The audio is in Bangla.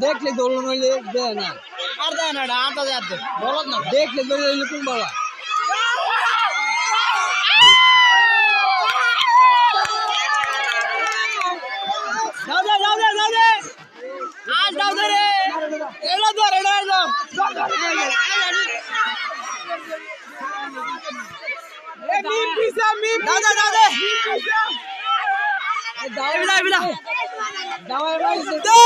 দেখলে দৌড় নইলে দেয় না আর দেয় না আটা যাচ্ছে বলত না দেখলে দৌড় নইলে কোন বাবা आज दाव दे रे एड़ा दो मीम पिसा मीम दाव दे दाव बिला दो